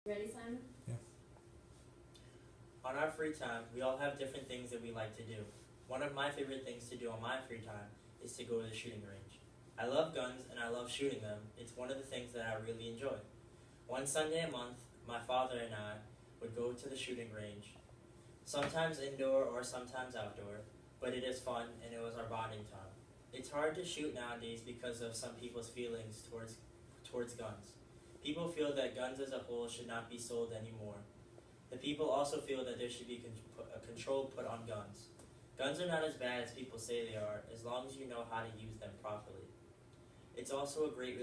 Ready, Simon? Yeah. On our free time, we all have different things that we like to do. One of my favorite things to do on my free time is to go to the shooting range. I love guns and I love shooting them. It's one of the things that I really enjoy. One Sunday a month, my father and I would go to the shooting range, sometimes indoor or sometimes outdoor, but it is fun and it was our bonding time. It's hard to shoot nowadays because of some people's feelings towards guns. People feel that guns as a whole should not be sold anymore. The people also feel that there should be a control put on guns. Guns are not as bad as people say they are, as long as you know how to use them properly. It's also a great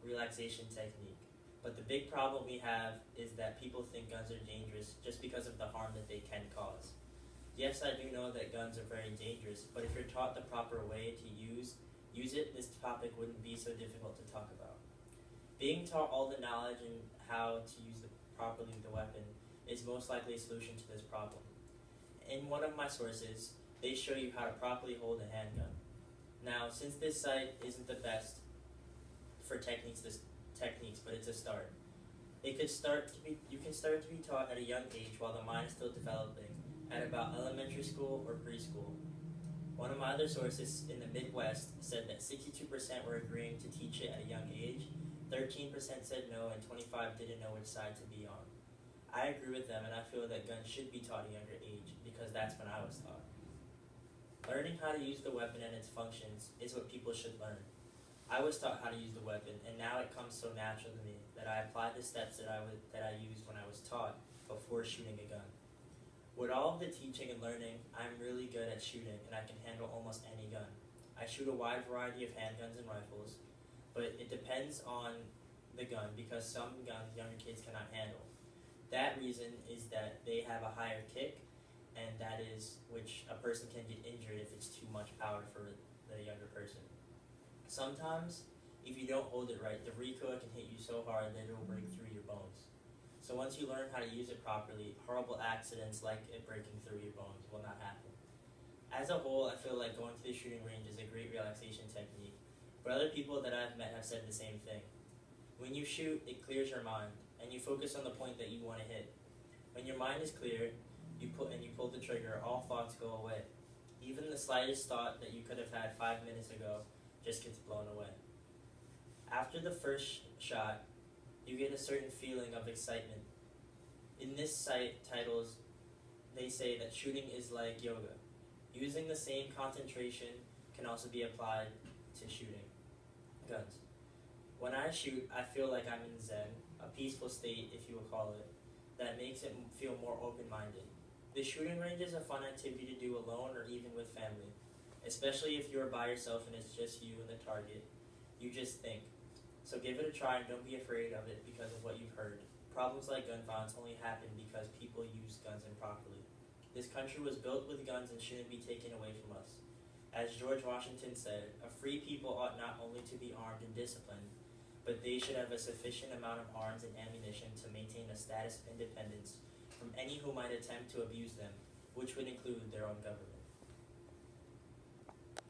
relaxation technique. But the big problem we have is that people think guns are dangerous just because of the harm that they can cause. Yes, I do know that guns are very dangerous, but if you're taught the proper way to use it, this topic wouldn't be so difficult to talk about. Being taught all the knowledge and how to use properly the weapon is most likely a solution to this problem. In one of my sources, they show you how to properly hold a handgun. Now, since this site isn't the best for techniques, but it's a start. You can start to be taught at a young age while the mind is still developing, at about elementary school or preschool. One of my other sources in the Midwest said that 62% were agreeing to teach it at a young age, 13% said no, and 25% didn't know which side to be on. I agree with them, and I feel that guns should be taught at a younger age, because that's when I was taught. Learning how to use the weapon and its functions is what people should learn. I was taught how to use the weapon, and now it comes so natural to me that I apply the steps that I used when I was taught before shooting a gun. With all of the teaching and learning, I'm really good at shooting, and I can handle almost any gun. I shoot a wide variety of handguns and rifles, but it depends on the gun because some guns younger kids cannot handle. That reason is that they have a higher kick, and that is which a person can get injured if it's too much power for the younger person. Sometimes, if you don't hold it right, the recoil can hit you so hard that it will break through your bones. So once you learn how to use it properly, horrible accidents like it breaking through your bones will not happen. As a whole, I feel like going to the shooting range is a great relaxation technique, but other people that I've met have said the same thing. When you shoot, it clears your mind, and you focus on the point that you want to hit. When your mind is clear, you pull the trigger, all thoughts go away. Even the slightest thought that you could have had 5 minutes ago just gets blown away. After the first shot, you get a certain feeling of excitement. In this site titles, they say that shooting is like yoga. Using the same concentration can also be applied to shooting guns. When I shoot, I feel like I'm in Zen, a peaceful state, if you will call it, that makes it feel more open-minded. The shooting range is a fun activity to do alone or even with family, especially if you're by yourself and it's just you and the target. You just think. So give it a try and don't be afraid of it because of what you've heard. Problems like gun violence only happen because people use guns improperly. This country was built with guns and shouldn't be taken away from us. As George Washington said, a free people ought not only to be armed and disciplined, but they should have a sufficient amount of arms and ammunition to maintain a status of independence from any who might attempt to abuse them, which would include their own government.